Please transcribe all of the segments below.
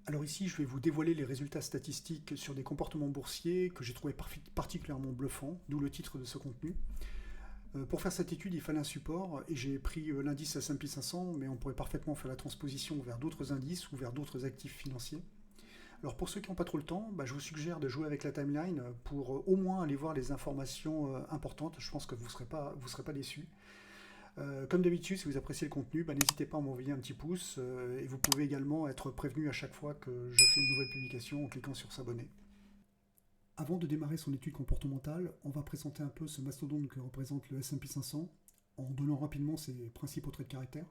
Alors ici, je vais vous dévoiler les résultats statistiques sur des comportements boursiers que j'ai trouvé particulièrement bluffants, d'où le titre de ce contenu. Pour faire cette étude, il fallait un support et j'ai pris l'indice S&P 500, mais on pourrait parfaitement faire la transposition vers d'autres indices ou vers d'autres actifs financiers. Alors pour ceux qui n'ont pas trop le temps, je vous suggère de jouer avec la timeline pour au moins aller voir les informations importantes. Je pense que vous serez pas déçus. Comme d'habitude, si vous appréciez le contenu, n'hésitez pas à m'envoyer un petit pouce et vous pouvez également être prévenu à chaque fois que je fais une nouvelle publication en cliquant sur s'abonner. Avant de démarrer son étude comportementale, on va présenter un peu ce mastodonte que représente le S&P 500 en donnant rapidement ses principaux traits de caractère.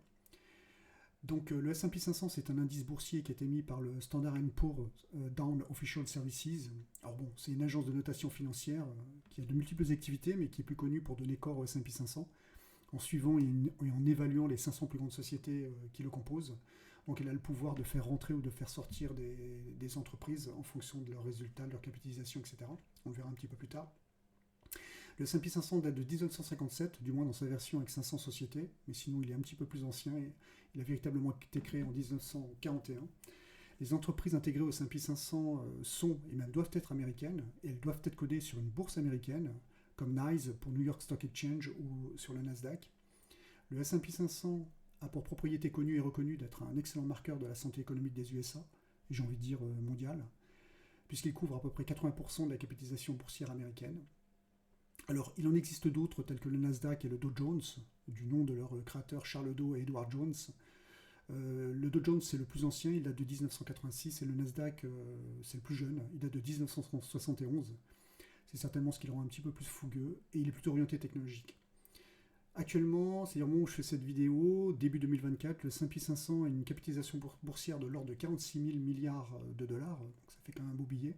Donc le S&P 500, c'est un indice boursier qui est émis par le Standard Poor's Down Official Services. Alors bon, c'est une agence de notation financière qui a de multiples activités, mais qui est plus connue pour donner corps au S&P 500 en suivant et en évaluant les 500 plus grandes sociétés qui le composent. Donc elle a le pouvoir de faire rentrer ou de faire sortir des entreprises en fonction de leurs résultats, de leur capitalisation, etc. On le verra un petit peu plus tard. Le S&P 500 date de 1957, du moins dans sa version avec 500 sociétés, mais sinon il est un petit peu plus ancien et il a véritablement été créé en 1941. Les entreprises intégrées au S&P 500 sont et même doivent être américaines et elles doivent être codées sur une bourse américaine, comme NYSE pour New York Stock Exchange ou sur le Nasdaq. Le S&P 500 a pour propriété connue et reconnue d'être un excellent marqueur de la santé économique des USA, et j'ai envie de dire mondiale, puisqu'il couvre à peu près 80% de la capitalisation boursière américaine. Alors, il en existe d'autres tels que le Nasdaq et le Dow Jones, du nom de leurs créateurs Charles Dow et Edward Jones. Le Dow Jones, c'est le plus ancien, il date de 1986, et le Nasdaq, c'est le plus jeune, il date de 1971. C'est certainement ce qui le rend un petit peu plus fougueux, et il est plutôt orienté technologique. Actuellement, c'est-à-dire au moment où je fais cette vidéo, début 2024, le S&P 500 a une capitalisation boursière de l'ordre de 46 000 milliards de dollars, donc ça fait quand même un beau billet.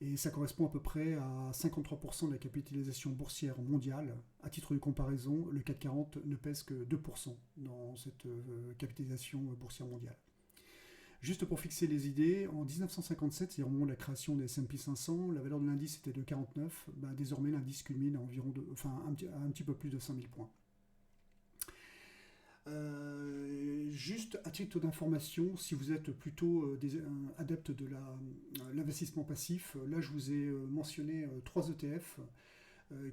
Et ça correspond à peu près à 53% de la capitalisation boursière mondiale. À titre de comparaison, le CAC 40 ne pèse que 2% dans cette capitalisation boursière mondiale. Juste pour fixer les idées, en 1957, c'est-à-dire au moment de la création des S&P 500, la valeur de l'indice était de 49. Désormais, l'indice culmine à environ un petit peu plus de 5000 points. Juste à titre d'information, si vous êtes plutôt adepte de l'investissement passif, là je vous ai mentionné 3 ETF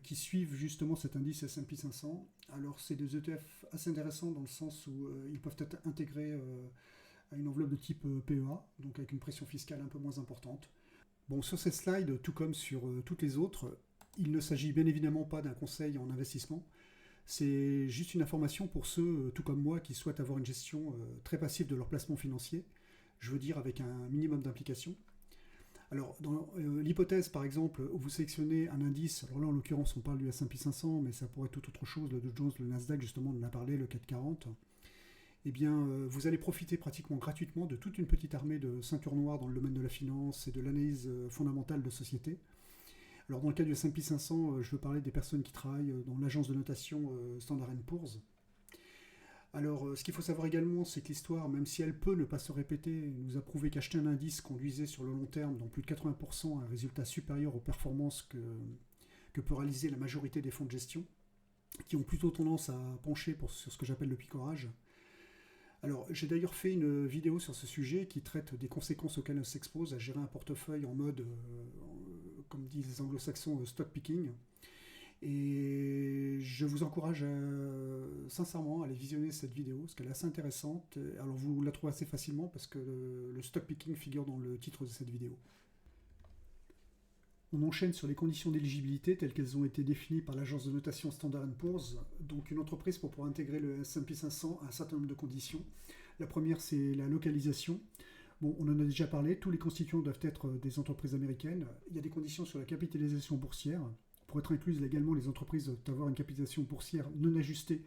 qui suivent justement cet indice S&P 500. Alors c'est des ETF assez intéressants dans le sens où ils peuvent être intégrés à une enveloppe de type PEA, donc avec une pression fiscale un peu moins importante. Bon, sur cette slide, tout comme sur toutes les autres, il ne s'agit bien évidemment pas d'un conseil en investissement. C'est juste une information pour ceux, tout comme moi, qui souhaitent avoir une gestion très passive de leur placement financier, je veux dire avec un minimum d'implication. Alors, dans l'hypothèse, par exemple, où vous sélectionnez un indice, alors là, en l'occurrence, on parle du S&P 500, mais ça pourrait être tout autre chose, le Dow Jones, le Nasdaq, justement, on en a parlé, le CAC 40, eh bien, vous allez profiter pratiquement gratuitement de toute une petite armée de ceintures noires dans le domaine de la finance et de l'analyse fondamentale de société. Alors, dans le cas du S&P 500, je veux parler des personnes qui travaillent dans l'agence de notation Standard Poor's. Alors, ce qu'il faut savoir également, c'est que l'histoire, même si elle peut ne pas se répéter, nous a prouvé qu'acheter un indice conduisait sur le long terme, dans plus de 80%, à un résultat supérieur aux performances que peut réaliser la majorité des fonds de gestion, qui ont plutôt tendance à pencher sur ce que j'appelle le picorage. Alors, j'ai d'ailleurs fait une vidéo sur ce sujet qui traite des conséquences auxquelles on s'expose à gérer un portefeuille en mode, comme disent les anglo-saxons, stock picking. Et je vous encourage sincèrement à aller visionner cette vidéo, parce qu'elle est assez intéressante. Alors, vous la trouvez assez facilement, parce que le stock picking figure dans le titre de cette vidéo. On enchaîne sur les conditions d'éligibilité telles qu'elles ont été définies par l'agence de notation Standard Poor's. Donc une entreprise pour pouvoir intégrer le S&P 500 a un certain nombre de conditions. La première, c'est la localisation. Bon, on en a déjà parlé, tous les constituants doivent être des entreprises américaines. Il y a des conditions sur la capitalisation boursière. Pour être incluses légalement, les entreprises doivent avoir une capitalisation boursière non ajustée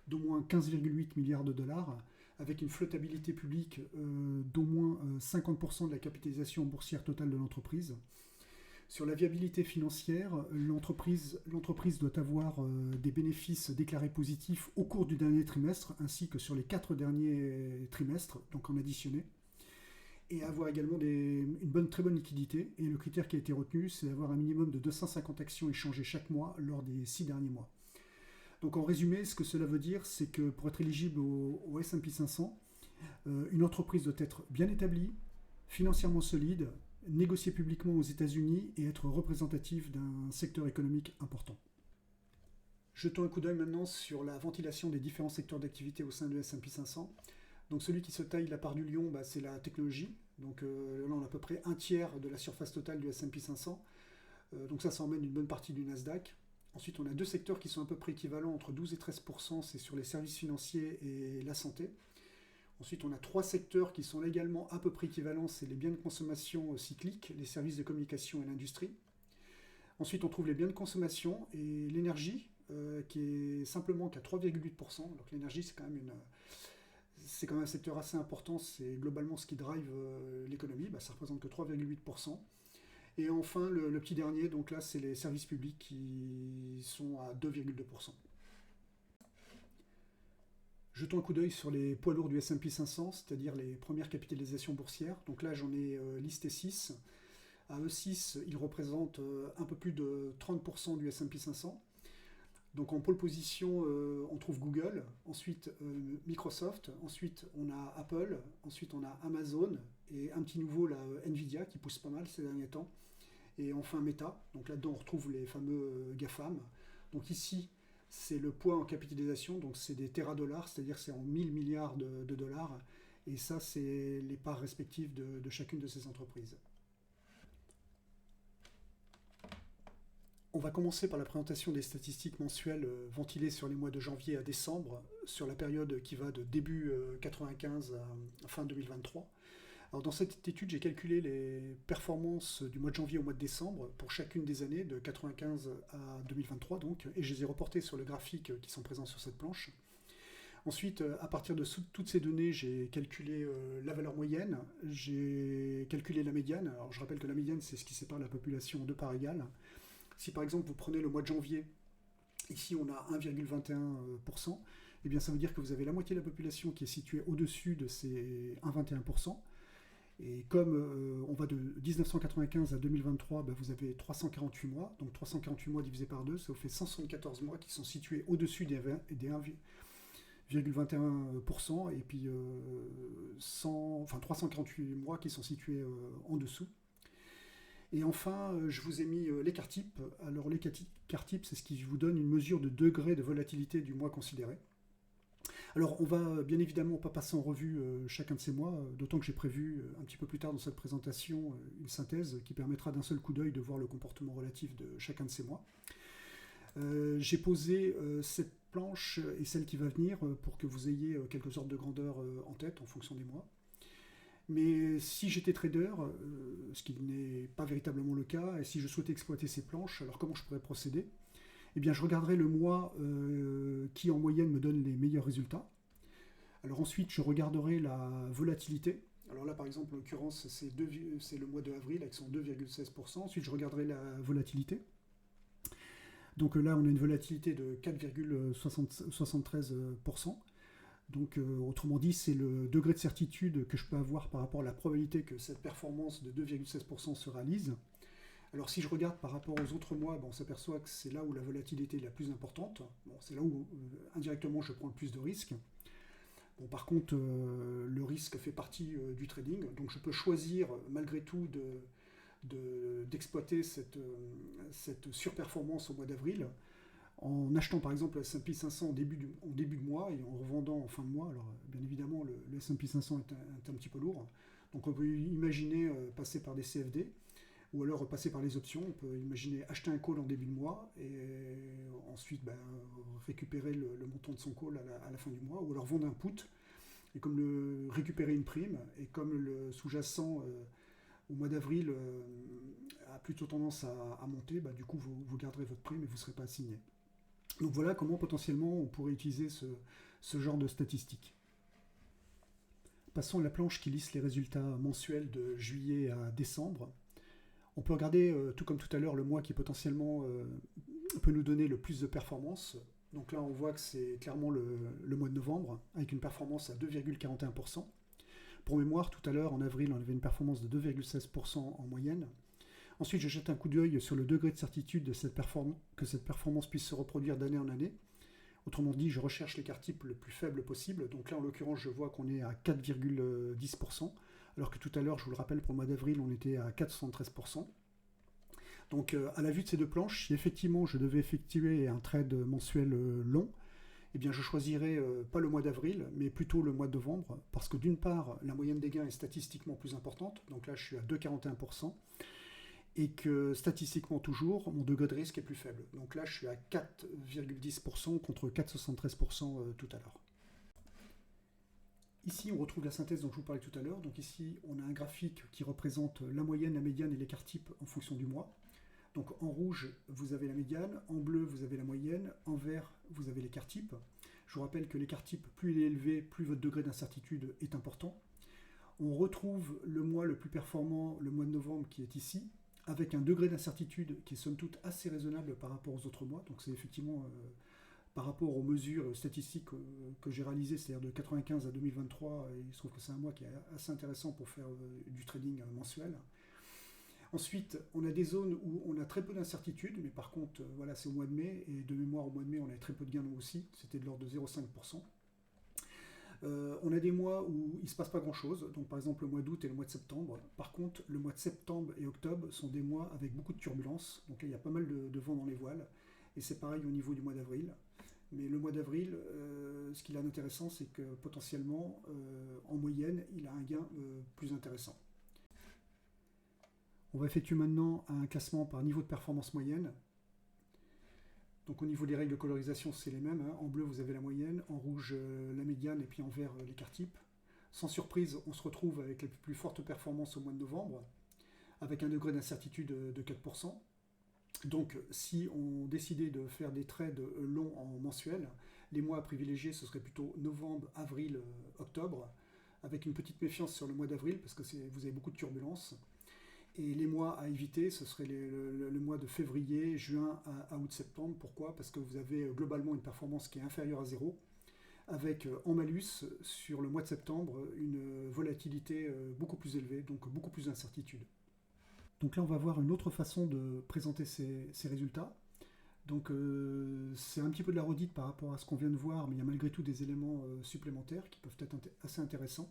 d'au moins 15,8 milliards de dollars, avec une flottabilité publique d'au moins 50% de la capitalisation boursière totale de l'entreprise. Sur la viabilité financière, l'entreprise doit avoir des bénéfices déclarés positifs au cours du dernier trimestre, ainsi que sur les 4 derniers trimestres, donc en additionné, et avoir également une très bonne liquidité. Et le critère qui a été retenu, c'est d'avoir un minimum de 250 actions échangées chaque mois lors des 6 derniers mois. Donc en résumé, ce que cela veut dire, c'est que pour être éligible au S&P 500, une entreprise doit être bien établie, financièrement solide, négocier publiquement aux États-Unis et être représentatif d'un secteur économique important. Jetons un coup d'œil maintenant sur la ventilation des différents secteurs d'activité au sein de S&P 500. Donc celui qui se taille la part du lion, c'est la technologie. Donc là, on a à peu près un tiers de la surface totale du S&P 500. Donc ça emmène une bonne partie du Nasdaq. Ensuite, on a deux secteurs qui sont à peu près équivalents, entre 12 et 13%, c'est sur les services financiers et la santé. Ensuite, on a trois secteurs qui sont également à peu près équivalents, c'est les biens de consommation cycliques, les services de communication et l'industrie. Ensuite, on trouve les biens de consommation et l'énergie, qui est simplement qu'à 3,8%. Donc l'énergie, c'est quand même un secteur assez important, c'est globalement ce qui drive l'économie, ça représente que 3,8%. Et enfin, le petit dernier, donc là, c'est les services publics qui sont à 2,2%. Jetons un coup d'œil sur les poids lourds du S&P 500, c'est-à-dire les premières capitalisations boursières. Donc là, j'en ai listé 6. À eux 6, ils représentent un peu plus de 30% du S&P 500. Donc en pole position, on trouve Google, ensuite Microsoft, ensuite on a Apple, ensuite on a Amazon, et un petit nouveau, là, Nvidia, qui pousse pas mal ces derniers temps. Et enfin Meta, donc là-dedans on retrouve les fameux GAFAM. Donc ici, c'est le poids en capitalisation, donc c'est des téradollars, c'est-à-dire c'est en 1000 milliards de dollars. Et ça, c'est les parts respectives de chacune de ces entreprises. On va commencer par la présentation des statistiques mensuelles ventilées sur les mois de janvier à décembre, sur la période qui va de début 95 à fin 2023. Alors dans cette étude, j'ai calculé les performances du mois de janvier au mois de décembre pour chacune des années, de 95 à 2023 donc, et je les ai reportées sur le graphique qui sont présents sur cette planche. Ensuite, à partir de toutes ces données, j'ai calculé la valeur moyenne, j'ai calculé la médiane. Alors je rappelle que la médiane, c'est ce qui sépare la population en deux parts égales. Si par exemple vous prenez le mois de janvier, ici on a 1,21%, eh bien ça veut dire que vous avez la moitié de la population qui est située au-dessus de ces 1,21%. Et comme on va de 1995 à 2023, vous avez 348 mois, donc 348 mois divisé par 2, ça vous fait 174 mois qui sont situés au-dessus des 1,21%, et puis 348 mois qui sont situés en dessous. Et enfin, je vous ai mis l'écart type. Alors l'écart type, c'est ce qui vous donne une mesure de degré de volatilité du mois considéré. Alors on va bien évidemment pas passer en revue chacun de ces mois, d'autant que j'ai prévu un petit peu plus tard dans cette présentation une synthèse qui permettra d'un seul coup d'œil de voir le comportement relatif de chacun de ces mois. J'ai posé cette planche et celle qui va venir pour que vous ayez quelques ordres de grandeur en tête en fonction des mois. Mais si j'étais trader, ce qui n'est pas véritablement le cas, et si je souhaitais exploiter ces planches, alors comment je pourrais procéder ? Eh bien, je regarderai le mois qui, en moyenne, me donne les meilleurs résultats. Alors ensuite, je regarderai la volatilité. Alors là, par exemple, en l'occurrence, c'est le mois de avril avec son 2,16%. Ensuite, je regarderai la volatilité. Donc là, on a une volatilité de 4,73%. Donc, autrement dit, c'est le degré de certitude que je peux avoir par rapport à la probabilité que cette performance de 2,16% se réalise. Alors, si je regarde par rapport aux autres mois, on s'aperçoit que c'est là où la volatilité est la plus importante. C'est là où, indirectement, je prends le plus de risques. Par contre, le risque fait partie du trading. Donc, je peux choisir, malgré tout, d'exploiter cette surperformance au mois d'avril, en achetant par exemple le S&P 500 en début de mois et en revendant en fin de mois. Alors bien évidemment le S&P 500 est un petit peu lourd, donc on peut imaginer passer par des CFD ou alors passer par les options. On peut imaginer acheter un call en début de mois et ensuite récupérer le montant de son call à la fin du mois, ou alors vendre un put et comme récupérer une prime, et comme le sous-jacent au mois d'avril a plutôt tendance à monter, du coup vous garderez votre prime et vous ne serez pas assigné. Donc voilà comment potentiellement on pourrait utiliser ce genre de statistiques. Passons à la planche qui liste les résultats mensuels de juillet à décembre. On peut regarder, tout comme tout à l'heure, le mois qui potentiellement peut nous donner le plus de performance. Donc là on voit que c'est clairement le mois de novembre, avec une performance à 2,41%. Pour mémoire, tout à l'heure, en avril, on avait une performance de 2,16% en moyenne. Ensuite, je jette un coup d'œil sur le degré de certitude que cette performance puisse se reproduire d'année en année. Autrement dit, je recherche l'écart type le plus faible possible. Donc là, en l'occurrence, je vois qu'on est à 4,10%. alors que tout à l'heure, je vous le rappelle, pour le mois d'avril, on était à 4,73%. Donc à la vue de ces deux planches, si effectivement je devais effectuer un trade mensuel long, eh bien je choisirais pas le mois d'avril, mais plutôt le mois de novembre, parce que d'une part, la moyenne des gains est statistiquement plus importante, donc là je suis à 2,41%, et que statistiquement toujours, mon degré de risque est plus faible. Donc là je suis à 4,10% contre 4,73% tout à l'heure. Ici, on retrouve la synthèse dont je vous parlais tout à l'heure. Donc ici, on a un graphique qui représente la moyenne, la médiane et l'écart type en fonction du mois. Donc en rouge, vous avez la médiane, en bleu, vous avez la moyenne, en vert, vous avez l'écart type. Je vous rappelle que l'écart type, plus il est élevé, plus votre degré d'incertitude est important. On retrouve le mois le plus performant, le mois de novembre, qui est ici, avec un degré d'incertitude qui est somme toute assez raisonnable par rapport aux autres mois. Donc c'est effectivement par rapport aux mesures statistiques que j'ai réalisées, c'est-à-dire de 95 à 2023, et il se trouve que c'est un mois qui est assez intéressant pour faire du trading mensuel. Ensuite, on a des zones où on a très peu d'incertitude, mais par contre, voilà, c'est au mois de mai, et de mémoire, au mois de mai, on avait très peu de gains aussi, c'était de l'ordre de 0,5%. On a des mois où il ne se passe pas grand-chose, donc par exemple le mois d'août et le mois de septembre. Par contre, le mois de septembre et octobre sont des mois avec beaucoup de turbulences, donc là, il y a pas mal de vent dans les voiles, et c'est pareil au niveau du mois d'avril. Mais le mois d'avril, ce qu'il a d'intéressant, c'est que potentiellement, en moyenne, il a un gain plus intéressant. On va effectuer maintenant un classement par niveau de performance moyenne. Donc au niveau des règles de colorisation, c'est les mêmes. En bleu, vous avez la moyenne, en rouge, la médiane, et puis en vert, l'écart type. Sans surprise, on se retrouve avec les plus fortes performances au mois de novembre, avec un degré d'incertitude de 4%. Donc si on décidait de faire des trades longs en mensuel, les mois à privilégier, ce serait plutôt novembre, avril, octobre, avec une petite méfiance sur le mois d'avril, parce que vous avez beaucoup de turbulences. Et les mois à éviter, ce serait le mois de février, juin à août-septembre. Pourquoi? Parce que vous avez globalement une performance qui est inférieure à 0, avec en malus, sur le mois de septembre, une volatilité beaucoup plus élevée, donc beaucoup plus d'incertitude. Donc là, on va voir une autre façon de présenter ces résultats. Donc c'est un petit peu de la redite par rapport à ce qu'on vient de voir, mais il y a malgré tout des éléments supplémentaires qui peuvent être assez intéressants.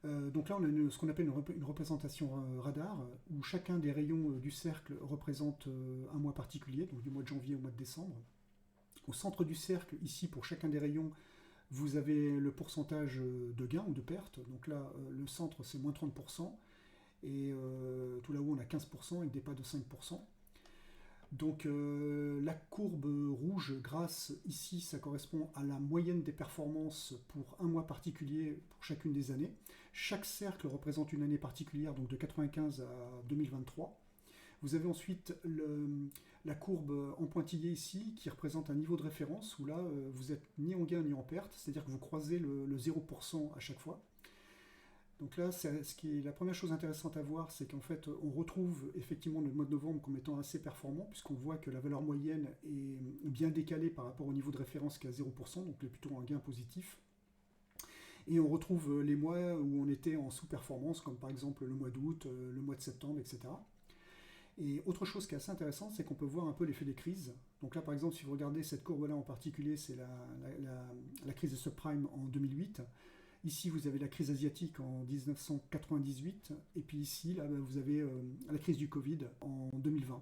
Donc là, on a ce qu'on appelle une représentation radar, où chacun des rayons du cercle représente un mois particulier, donc du mois de janvier au mois de décembre. Au centre du cercle, ici, pour chacun des rayons, vous avez le pourcentage de gain ou de perte. Donc là, le centre, c'est moins 30%, et tout là-haut, on a 15% avec des pas de 5%. Donc la courbe rouge grasse, ici, ça correspond à la moyenne des performances pour un mois particulier pour chacune des années. Chaque cercle représente une année particulière, donc de 95 à 2023. Vous avez ensuite la courbe en pointillé ici, qui représente un niveau de référence, où là, vous n'êtes ni en gain ni en perte, c'est-à-dire que vous croisez le 0% à chaque fois. Donc là, la première chose intéressante à voir, c'est qu'en fait, on retrouve effectivement le mois de novembre comme étant assez performant, puisqu'on voit que la valeur moyenne est bien décalée par rapport au niveau de référence qui est à 0%, donc plutôt un gain positif. Et on retrouve les mois où on était en sous-performance, comme par exemple le mois d'août, le mois de septembre, etc. Et autre chose qui est assez intéressante, c'est qu'on peut voir un peu l'effet des crises. Donc là, par exemple, si vous regardez cette courbe-là en particulier, c'est la crise des subprimes en 2008. Ici, vous avez la crise asiatique en 1998, et puis ici, là, vous avez la crise du Covid en 2020.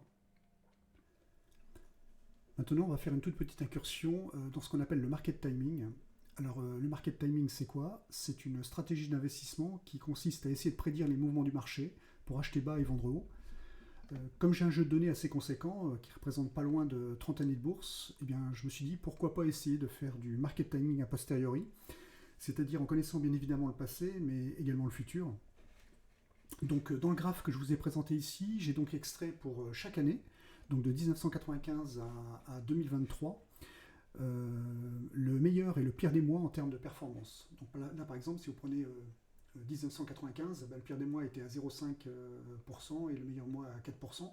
Maintenant, on va faire une toute petite incursion dans ce qu'on appelle le market timing. Alors, le market timing, c'est quoi? C'est une stratégie d'investissement qui consiste à essayer de prédire les mouvements du marché pour acheter bas et vendre haut. Comme j'ai un jeu de données assez conséquent, qui représente pas loin de 30 années de bourse, eh bien, je me suis dit, pourquoi pas essayer de faire du market timing a posteriori, c'est-à-dire en connaissant bien évidemment le passé, mais également le futur. Donc dans le graphe que je vous ai présenté ici, j'ai donc extrait pour chaque année, donc de 1995 à 2023, le meilleur et le pire des mois en termes de performance. Donc là par exemple, si vous prenez 1995, le pire des mois était à 0,5% et le meilleur mois à 4%.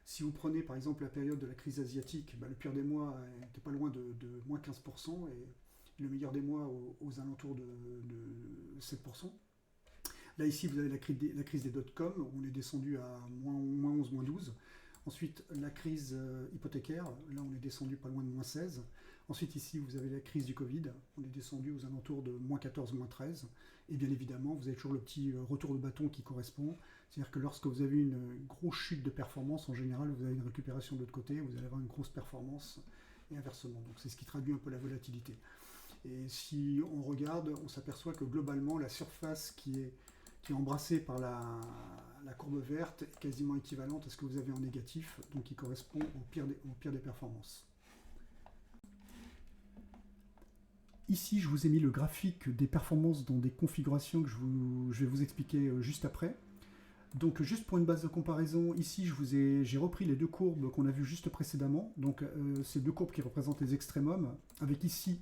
Si vous prenez par exemple la période de la crise asiatique, le pire des mois était pas loin de moins 15%, et le meilleur des mois aux alentours de 7%. Là, ici, vous avez la crise des dot-com, où on est descendu à moins 11, moins 12. Ensuite, la crise hypothécaire, là, on est descendu pas loin de moins 16. Ensuite, ici, vous avez la crise du Covid. On est descendu aux alentours de -14, -13. Et bien évidemment, vous avez toujours le petit retour de bâton qui correspond. C'est-à-dire que lorsque vous avez une grosse chute de performance, en général, vous avez une récupération de l'autre côté, vous allez avoir une grosse performance et inversement. Donc c'est ce qui traduit un peu la volatilité. Et si on regarde, on s'aperçoit que globalement, la surface qui est embrassée par la courbe verte est quasiment équivalente à ce que vous avez en négatif, donc qui correspond au pire des performances. Ici, je vous ai mis le graphique des performances dans des configurations que je vais vous expliquer juste après. Donc, juste pour une base de comparaison, ici, j'ai repris les deux courbes qu'on a vues juste précédemment. Donc, ces deux courbes qui représentent les extrémums, avec ici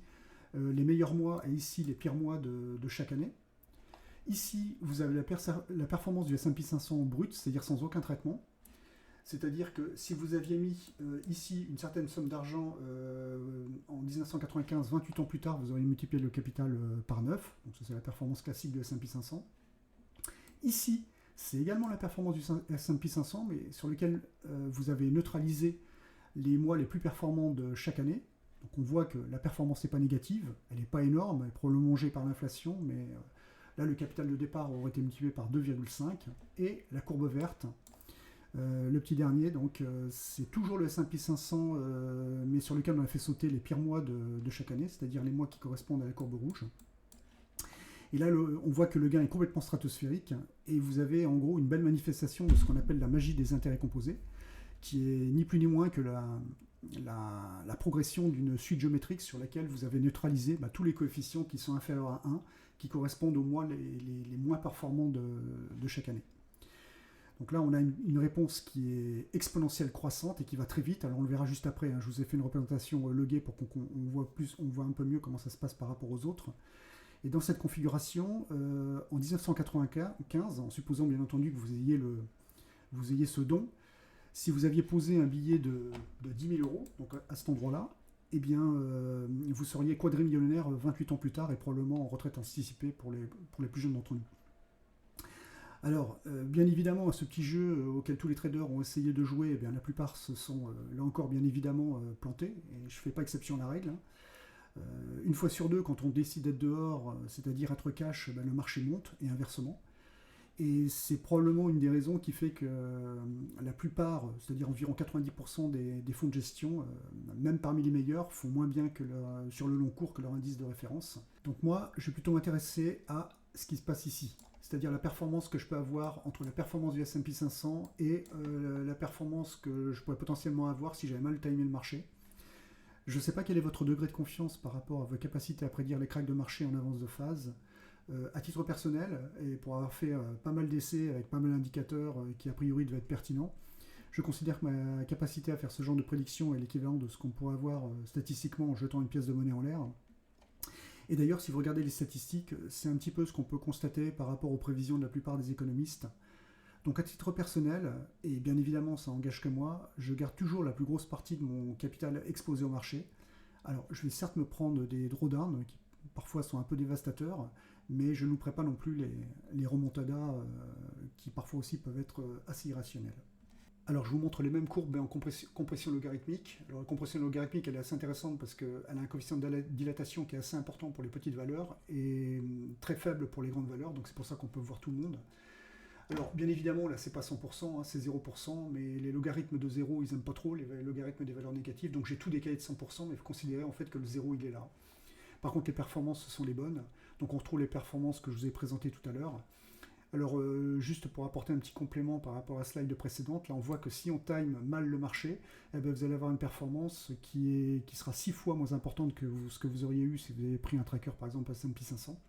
les meilleurs mois et ici les pires mois de chaque année. Ici, vous avez la performance du S&P 500 brut, c'est-à-dire sans aucun traitement. C'est-à-dire que si vous aviez mis ici une certaine somme d'argent en 1995, 28 ans plus tard, vous auriez multiplié le capital par 9. Donc ça, c'est la performance classique du S&P 500. Ici, c'est également la performance du S&P 500, mais sur lequel vous avez neutralisé les mois les plus performants de chaque année. Donc on voit que la performance n'est pas négative, elle n'est pas énorme, elle est probablement mangée par l'inflation, mais là, le capital de départ aurait été multiplié par 2,5. Et la courbe verte, le petit dernier, donc c'est toujours le S&P 500, mais sur lequel on a fait sauter les pires mois de chaque année, c'est-à-dire les mois qui correspondent à la courbe rouge. Et là, on voit que le gain est complètement stratosphérique, et vous avez en gros une belle manifestation de ce qu'on appelle la magie des intérêts composés, qui est ni plus ni moins que la progression d'une suite géométrique sur laquelle vous avez neutralisé tous les coefficients qui sont inférieurs à 1, qui correspondent aux mois les moins performants de chaque année. Donc là, on a une réponse qui est exponentielle croissante et qui va très vite. Alors on le verra juste après. Je vous ai fait une représentation loguée pour qu'on voit un peu mieux comment ça se passe par rapport aux autres. Et dans cette configuration, en 1995, en supposant bien entendu que vous ayez ce don, si vous aviez posé un billet de 10 000 euros, donc à cet endroit-là, eh bien, vous seriez quadrimillionnaire 28 ans plus tard et probablement en retraite anticipée pour les plus jeunes d'entre nous. Alors, bien évidemment, ce petit jeu auquel tous les traders ont essayé de jouer, eh bien, la plupart se sont, là encore, bien évidemment, plantés, et je ne fais pas exception à la règle. Une fois sur deux, quand on décide d'être dehors, c'est-à-dire être cash, le marché monte, et inversement. Et c'est probablement une des raisons qui fait que la plupart, c'est-à-dire environ 90% des fonds de gestion, même parmi les meilleurs, font moins bien que sur le long cours que leur indice de référence. Donc moi, je vais plutôt m'intéresser à ce qui se passe ici, c'est-à-dire la performance que je peux avoir entre la performance du S&P 500 et la performance que je pourrais potentiellement avoir si j'avais mal timé le marché. Je ne sais pas quel est votre degré de confiance par rapport à vos capacités à prédire les cracks de marché en avance de phase. À titre personnel, et pour avoir fait pas mal d'essais avec pas mal d'indicateurs qui a priori devaient être pertinents, je considère que ma capacité à faire ce genre de prédiction est l'équivalent de ce qu'on pourrait avoir statistiquement en jetant une pièce de monnaie en l'air. Et d'ailleurs, si vous regardez les statistiques, c'est un petit peu ce qu'on peut constater par rapport aux prévisions de la plupart des économistes. Donc à titre personnel, et bien évidemment ça engage que moi, je garde toujours la plus grosse partie de mon capital exposé au marché. Alors je vais certes me prendre des drawdowns qui parfois sont un peu dévastateurs, mais je ne louperai pas non plus les remontadas qui parfois aussi peuvent être assez irrationnels. Alors je vous montre les mêmes courbes mais en compression logarithmique. Alors la compression logarithmique elle est assez intéressante parce qu'elle a un coefficient de dilatation qui est assez important pour les petites valeurs et très faible pour les grandes valeurs, donc c'est pour ça qu'on peut voir tout le monde. Alors bien évidemment là c'est pas 100%, c'est 0%, mais les logarithmes de 0 ils n'aiment pas trop, les logarithmes des valeurs négatives, donc j'ai tout décalé de 100%, mais il faut considérer en fait que le 0 il est là. Par contre les performances sont les bonnes, donc on retrouve les performances que je vous ai présentées tout à l'heure. Alors juste pour apporter un petit complément par rapport à la slide précédente, là on voit que si on time mal le marché, eh bien, vous allez avoir une performance qui sera 6 fois moins importante que ce que vous auriez eu si vous avez pris un tracker par exemple à S&P 500.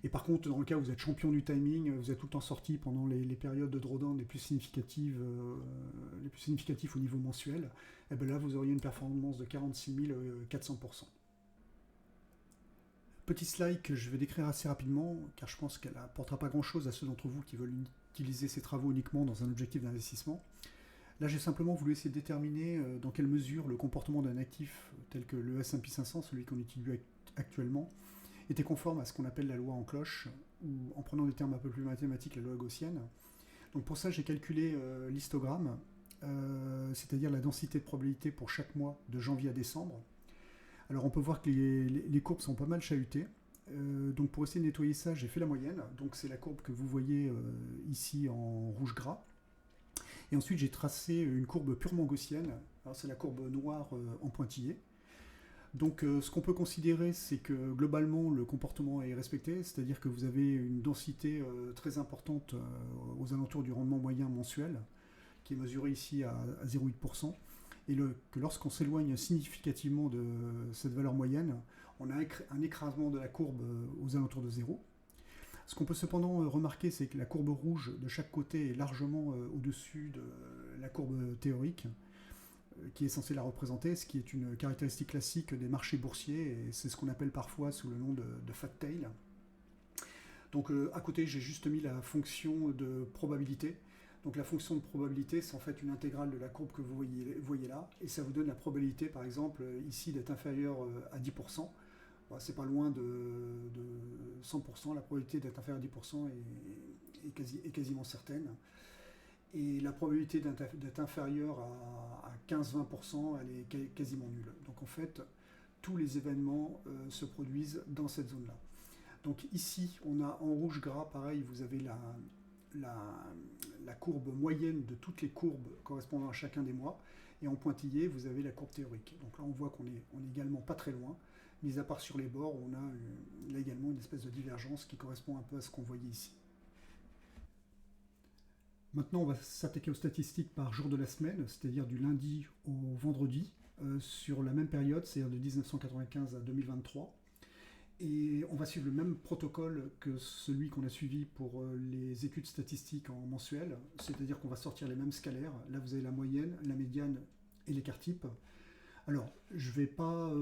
Et par contre, dans le cas où vous êtes champion du timing, vous êtes tout le temps sorti pendant les périodes de drawdown les plus significatives au niveau mensuel, et bien là vous auriez une performance de 46 400%. Petit slide que je vais décrire assez rapidement, car je pense qu'elle n'apportera pas grand-chose à ceux d'entre vous qui veulent utiliser ces travaux uniquement dans un objectif d'investissement. Là, j'ai simplement voulu essayer de déterminer dans quelle mesure le comportement d'un actif tel que le S&P 500, celui qu'on utilise actuellement, était conforme à ce qu'on appelle la loi en cloche, ou en prenant des termes un peu plus mathématiques, la loi gaussienne. Donc pour ça, j'ai calculé l'histogramme, c'est-à-dire la densité de probabilité pour chaque mois de janvier à décembre. Alors on peut voir que les courbes sont pas mal chahutées. Donc pour essayer de nettoyer ça, j'ai fait la moyenne. Donc c'est la courbe que vous voyez ici en rouge-gras. Et ensuite j'ai tracé une courbe purement gaussienne. Alors c'est la courbe noire en pointillé. Donc ce qu'on peut considérer, c'est que globalement le comportement est respecté, c'est-à-dire que vous avez une densité très importante aux alentours du rendement moyen mensuel, qui est mesuré ici à 0,8%, et que lorsqu'on s'éloigne significativement de cette valeur moyenne, on a un écrasement de la courbe aux alentours de 0. Ce qu'on peut cependant remarquer, c'est que la courbe rouge de chaque côté est largement au-dessus de la courbe théorique, qui est censée la représenter, ce qui est une caractéristique classique des marchés boursiers, et c'est ce qu'on appelle parfois sous le nom de fat tail. Donc à côté, j'ai juste mis la fonction de probabilité. Donc la fonction de probabilité, c'est en fait une intégrale de la courbe que vous voyez là, et ça vous donne la probabilité, par exemple, ici d'être inférieur à 10%. Bon, c'est pas loin de 100%, la probabilité d'être inférieur à 10% est quasiment certaine. Et la probabilité d'être inférieure à 15-20%, elle est quasiment nulle. Donc en fait, tous les événements se produisent dans cette zone-là. Donc ici, on a en rouge gras, pareil, vous avez la courbe moyenne de toutes les courbes correspondant à chacun des mois, et en pointillé, vous avez la courbe théorique. Donc là, on voit qu'on est également pas très loin, mis à part sur les bords, on a là également une espèce de divergence qui correspond un peu à ce qu'on voyait ici. Maintenant, on va s'attaquer aux statistiques par jour de la semaine, c'est-à-dire du lundi au vendredi, sur la même période, c'est-à-dire de 1995 à 2023. Et on va suivre le même protocole que celui qu'on a suivi pour les études statistiques en mensuel, c'est-à-dire qu'on va sortir les mêmes scalaires. Là, vous avez la moyenne, la médiane et l'écart type. Alors, je ne vais pas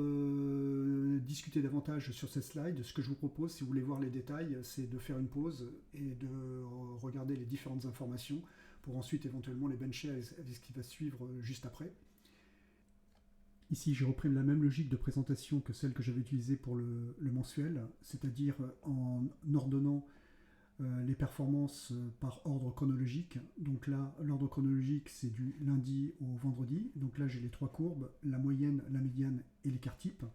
discuter davantage sur cette slide. Ce que je vous propose, si vous voulez voir les détails, c'est de faire une pause et de regarder les différentes informations pour ensuite éventuellement les bencher avec ce qui va suivre juste après. Ici, j'ai repris la même logique de présentation que celle que j'avais utilisée pour le mensuel, c'est-à-dire en ordonnant les performances par ordre chronologique. Donc là, l'ordre chronologique, c'est du lundi au vendredi. Donc là, j'ai les trois courbes, la moyenne, la médiane et l'écart type.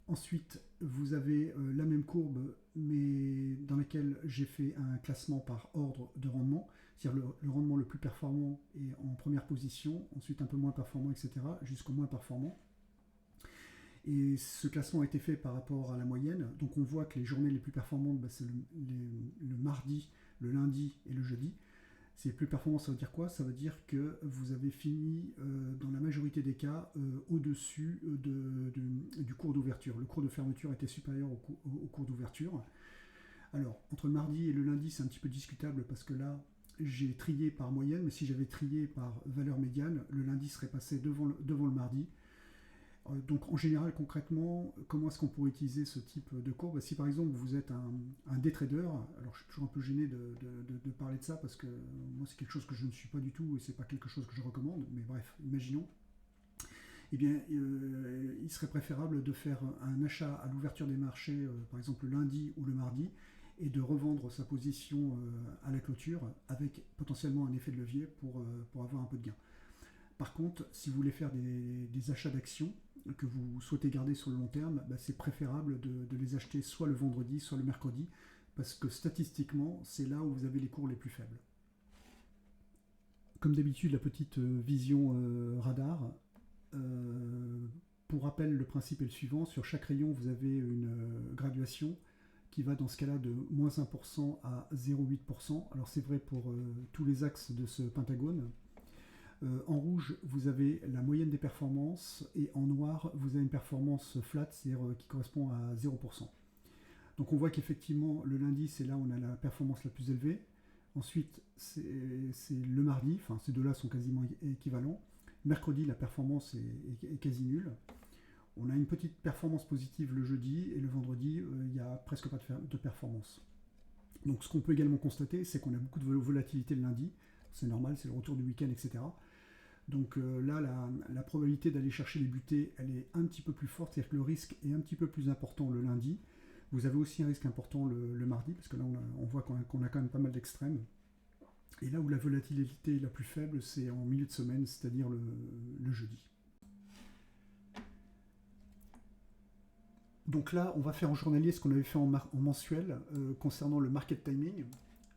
Ensuite, vous avez la même courbe, mais dans laquelle j'ai fait un classement par ordre de rendement. C'est-à-dire le rendement le plus performant est en première position, ensuite un peu moins performant, etc., jusqu'au moins performant. Et ce classement a été fait par rapport à la moyenne. Donc on voit que les journées les plus performantes, c'est le mardi, le lundi et le jeudi. C'est plus performant, ça veut dire quoi? Ça veut dire que vous avez fini, dans la majorité des cas, au-dessus du cours d'ouverture. Le cours de fermeture était supérieur au cours d'ouverture. Alors, entre le mardi et le lundi, c'est un petit peu discutable parce que là, j'ai trié par moyenne, mais si j'avais trié par valeur médiane, le lundi serait passé devant le mardi. Donc en général, concrètement, comment est-ce qu'on pourrait utiliser ce type de courbe? Si par exemple vous êtes un day trader, alors je suis toujours un peu gêné de parler de ça parce que moi c'est quelque chose que je ne suis pas du tout et c'est pas quelque chose que je recommande, mais bref, imaginons. Eh bien, il serait préférable de faire un achat à l'ouverture des marchés, par exemple le lundi ou le mardi, et de revendre sa position à la clôture avec potentiellement un effet de levier pour avoir un peu de gain. Par contre, si vous voulez faire des achats d'actions que vous souhaitez garder sur le long terme, c'est préférable de les acheter soit le vendredi, soit le mercredi, parce que statistiquement, c'est là où vous avez les cours les plus faibles. Comme d'habitude, la petite vision radar. Pour rappel, le principe est le suivant. Sur chaque rayon, vous avez une graduation qui va dans ce cas-là de moins 1% à 0,8%. Alors c'est vrai pour tous les axes de ce pentagone. En rouge, vous avez la moyenne des performances et en noir, vous avez une performance flat, c'est-à-dire qui correspond à 0%. Donc on voit qu'effectivement, le lundi, c'est là où on a la performance la plus élevée. Ensuite, c'est le mardi, enfin ces deux-là sont quasiment équivalents. Mercredi, la performance est quasi nulle. On a une petite performance positive le jeudi et le vendredi, il n'y a presque pas de performance. Donc ce qu'on peut également constater, c'est qu'on a beaucoup de volatilité le lundi. C'est normal, c'est le retour du week-end, etc. Donc là, la probabilité d'aller chercher les butées, elle est un petit peu plus forte, c'est-à-dire que le risque est un petit peu plus important le lundi. Vous avez aussi un risque important le mardi, parce que là, on voit qu'on a quand même pas mal d'extrêmes. Et là où la volatilité est la plus faible, c'est en milieu de semaine, c'est-à-dire le jeudi. Donc là, on va faire en journalier ce qu'on avait fait en mensuel concernant le market timing.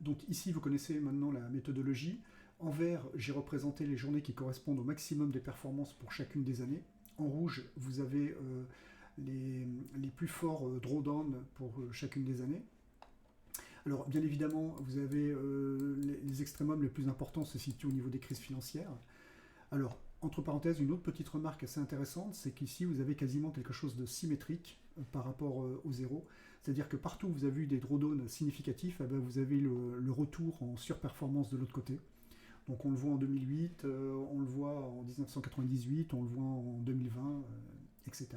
Donc ici, vous connaissez maintenant la méthodologie. En vert, j'ai représenté les journées qui correspondent au maximum des performances pour chacune des années. En rouge, vous avez les plus forts drawdown pour chacune des années. Alors, bien évidemment, vous avez les extrémums les plus importants se situent au niveau des crises financières. Alors, entre parenthèses, une autre petite remarque assez intéressante, c'est qu'ici, vous avez quasiment quelque chose de symétrique par rapport au zéro. C'est-à-dire que partout où vous avez eu des drawdowns significatifs, eh ben, vous avez le retour en surperformance de l'autre côté. Donc on le voit en 2008, on le voit en 1998, on le voit en 2020, etc.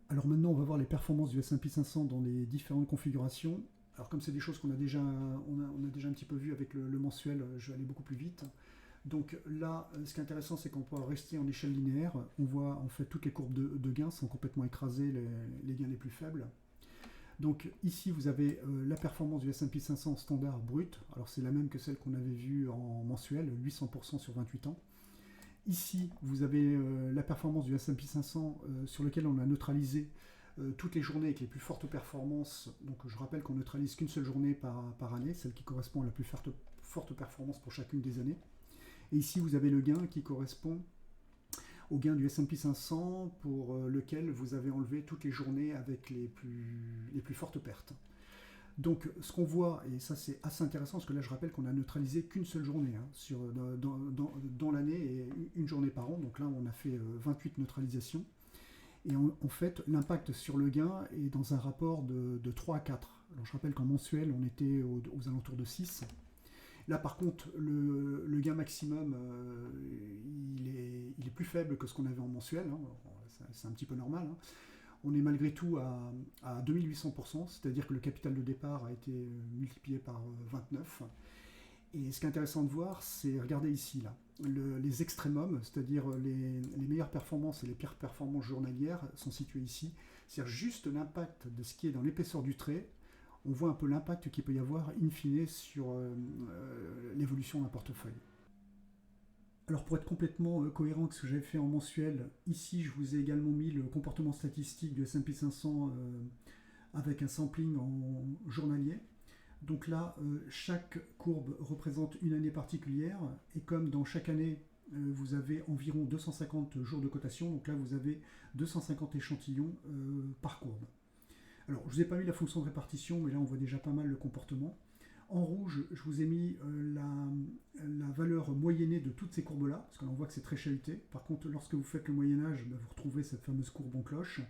Alors maintenant, on va voir les performances du S&P 500 dans les différentes configurations. Alors comme c'est des choses qu'on a déjà, on a déjà un petit peu vu avec le mensuel, je vais aller beaucoup plus vite. Donc là, ce qui est intéressant, c'est qu'on peut rester en échelle linéaire. On voit en fait toutes les courbes de gains sont complètement écrasées, les gains les plus faibles. Donc ici, vous avez la performance du S&P 500 standard brut. Alors c'est la même que celle qu'on avait vue en mensuel, 800% sur 28 ans. Ici, vous avez la performance du S&P 500 sur lequel on a neutralisé toutes les journées avec les plus fortes performances. Donc je rappelle qu'on neutralise qu'une seule journée par année, celle qui correspond à la plus forte performance pour chacune des années. Et ici, vous avez le gain qui correspond au gain du S&P 500 pour lequel vous avez enlevé toutes les journées avec les plus fortes pertes. Donc ce qu'on voit, et ça c'est assez intéressant, parce que là je rappelle qu'on a neutralisé qu'une seule journée dans l'année et une journée par an, donc là on a fait 28 neutralisations. Et en fait, l'impact sur le gain est dans un rapport de 3 à 4. Alors je rappelle qu'en mensuel, on était aux alentours de 6. Là, par contre, le gain maximum, il est plus faible que ce qu'on avait en mensuel. Hein. C'est un petit peu normal. Hein. On est malgré tout à 2800%, c'est-à-dire que le capital de départ a été multiplié par 29. Et ce qui est intéressant de voir, c'est, regardez ici, là, les extrémums, c'est-à-dire les meilleures performances et les pires performances journalières sont situées ici. C'est-à-dire juste l'impact de ce qui est dans l'épaisseur du trait. On voit un peu l'impact qu'il peut y avoir in fine sur l'évolution d'un portefeuille. Alors pour être complètement cohérent avec ce que j'avais fait en mensuel, ici je vous ai également mis le comportement statistique du S&P 500 avec un sampling en journalier. Donc là, chaque courbe représente une année particulière, et comme dans chaque année, vous avez environ 250 jours de cotation, donc là vous avez 250 échantillons par courbe. Alors, je ne vous ai pas mis la fonction de répartition, mais là on voit déjà pas mal le comportement. En rouge, je vous ai mis la valeur moyennée de toutes ces courbes-là, parce que là on voit que c'est très chahuté. Par contre, lorsque vous faites le moyen-âge, vous retrouvez cette fameuse courbe en cloche.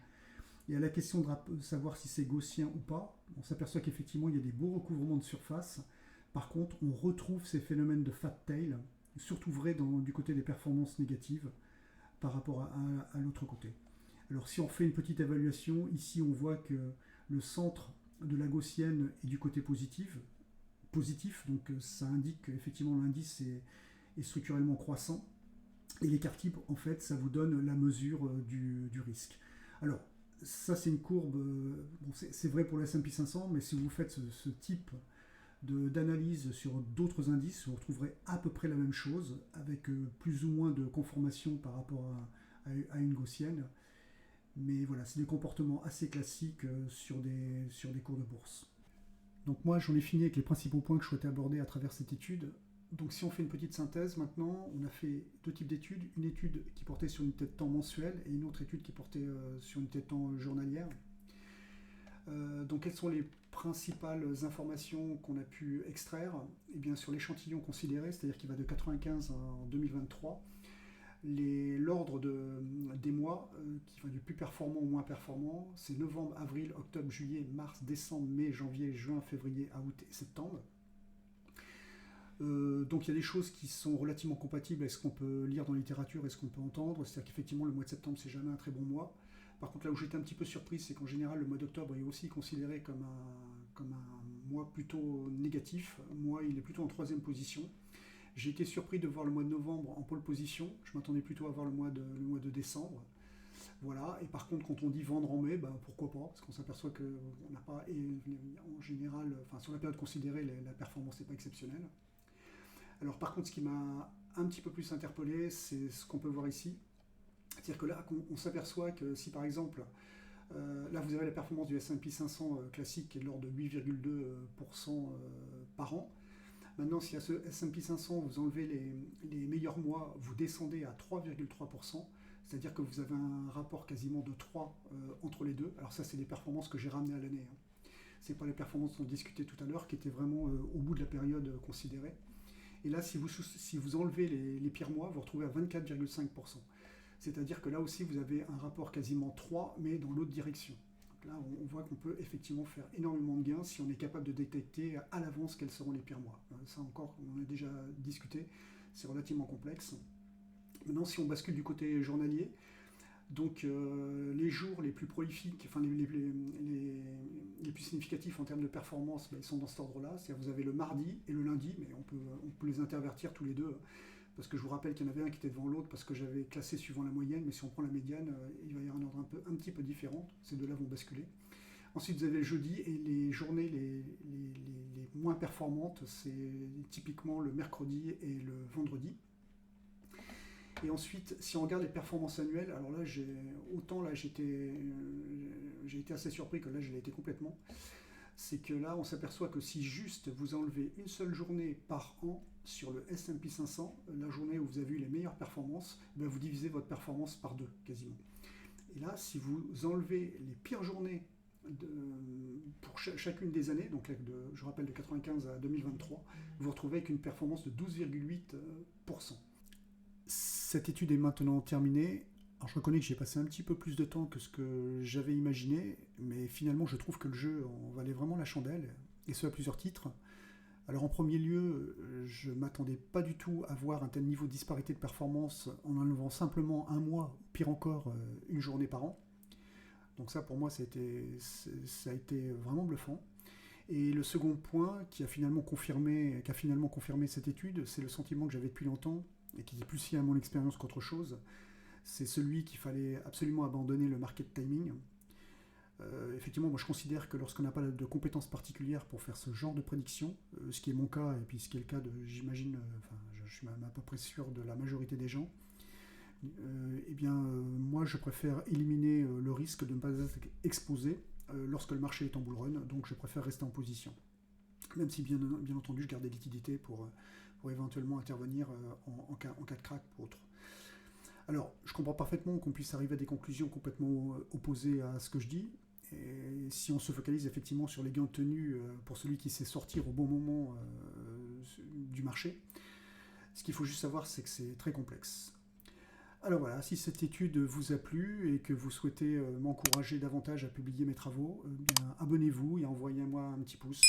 Et à la question de savoir si c'est gaussien ou pas, on s'aperçoit qu'effectivement il y a des beaux recouvrements de surface. Par contre, on retrouve ces phénomènes de fat tail, surtout vrai du côté des performances négatives par rapport à l'autre côté. Alors si on fait une petite évaluation, ici on voit que le centre de la gaussienne est du côté positif, donc ça indique qu'effectivement l'indice est structurellement croissant. Et l'écart type, en fait, ça vous donne la mesure du risque. Alors, ça c'est une courbe, bon, c'est vrai pour le S&P 500, mais si vous faites ce type d'analyse sur d'autres indices, vous retrouverez à peu près la même chose, avec plus ou moins de conformation par rapport à une gaussienne. Mais voilà, c'est des comportements assez classiques sur des cours de bourse. Donc moi, j'en ai fini avec les principaux points que je souhaitais aborder à travers cette étude. Donc si on fait une petite synthèse maintenant, on a fait deux types d'études. Une étude qui portait sur une unité de temps mensuelle et une autre étude qui portait sur une unité de temps journalière. Donc quelles sont les principales informations qu'on a pu extraire? Eh bien sur l'échantillon considéré, c'est-à-dire qui va de 95 en 2023, l'ordre des mois qui va du plus performant au moins performant, c'est novembre, avril, octobre, juillet, mars, décembre, mai, janvier, juin, février, août et septembre. Donc il y a des choses qui sont relativement compatibles avec ce qu'on peut lire dans la littérature et ce qu'on peut entendre, c'est-à-dire qu'effectivement le mois de septembre c'est jamais un très bon mois. Par contre là où j'étais un petit peu surpris, c'est qu'en général le mois d'octobre est aussi considéré comme un mois plutôt négatif. Moi il est plutôt en troisième position. J'ai été surpris de voir le mois de novembre en pole position. Je m'attendais plutôt à voir le mois de décembre. Voilà. Et par contre, quand on dit vendre en mai, ben, pourquoi pas? Parce qu'on s'aperçoit qu'on n'a pas, en général, enfin, sur la période considérée, la performance n'est pas exceptionnelle. Alors par contre, ce qui m'a un petit peu plus interpellé, c'est ce qu'on peut voir ici. C'est-à-dire que là, on s'aperçoit que si par exemple, Là, vous avez la performance du S&P 500 classique qui est de l'ordre de 8,2% par an. Maintenant, si à ce S&P 500, vous enlevez les meilleurs mois, vous descendez à 3,3%, c'est-à-dire que vous avez un rapport quasiment de 3 entre les deux. Alors ça, c'est les performances que j'ai ramenées à l'année. Ce n'est pas les performances dont on discutait tout à l'heure, qui étaient vraiment au bout de la période considérée. Et là, si vous enlevez les pires mois, vous retrouvez à 24,5%. C'est-à-dire que là aussi, vous avez un rapport quasiment 3, mais dans l'autre direction. Donc là, on voit qu'on peut effectivement faire énormément de gains si on est capable de détecter à l'avance quels seront les pires mois. Ça encore, on en a déjà discuté, c'est relativement complexe. Maintenant, si on bascule du côté journalier, donc les jours les plus prolifiques, enfin les plus significatifs en termes de performance, ils sont dans cet ordre-là. C'est-à-dire vous avez le mardi et le lundi, mais on peut les intervertir tous les deux, parce que je vous rappelle qu'il y en avait un qui était devant l'autre parce que j'avais classé suivant la moyenne, mais si on prend la médiane, il va y avoir un ordre un petit peu différent. Ces deux-là vont basculer. Ensuite, vous avez le jeudi et les journées les moins performantes, c'est typiquement le mercredi et le vendredi. Et ensuite, si on regarde les performances annuelles, alors là, j'ai été assez surpris que là, je l'ai été complètement. C'est que là, on s'aperçoit que si juste vous enlevez une seule journée par an sur le S&P 500, la journée où vous avez eu les meilleures performances, ben vous divisez votre performance par 2, quasiment. Et là, si vous enlevez les pires journées pour chacune des années, donc je rappelle de 95 à 2023, vous vous retrouvez avec une performance de 12,8%. Cette étude est maintenant terminée. Alors je reconnais que j'ai passé un petit peu plus de temps que ce que j'avais imaginé, mais finalement je trouve que le jeu en valait vraiment la chandelle, et ce à plusieurs titres. Alors en premier lieu, je ne m'attendais pas du tout à voir un tel niveau de disparité de performance en enlevant simplement un mois, pire encore, une journée par an. Donc ça pour moi ça a été vraiment bluffant. Et le second point qui a finalement confirmé cette étude, c'est le sentiment que j'avais depuis longtemps, et qui est plus lié à mon expérience qu'autre chose, c'est celui qu'il fallait absolument abandonner le market timing. Effectivement, moi je considère que lorsqu'on n'a pas de compétences particulières pour faire ce genre de prédiction, ce qui est mon cas, et puis ce qui est le cas de, j'imagine, je suis même à peu près sûr de la majorité des gens, moi je préfère éliminer le risque de ne pas être exposé lorsque le marché est en bull run, donc je préfère rester en position. Même si bien entendu je garde des liquidités pour éventuellement intervenir en cas de crack ou autre. Alors, je comprends parfaitement qu'on puisse arriver à des conclusions complètement opposées à ce que je dis. Et si on se focalise effectivement sur les gains obtenus pour celui qui sait sortir au bon moment du marché, ce qu'il faut juste savoir, c'est que c'est très complexe. Alors voilà, si cette étude vous a plu et que vous souhaitez m'encourager davantage à publier mes travaux, bien abonnez-vous et envoyez-moi un petit pouce.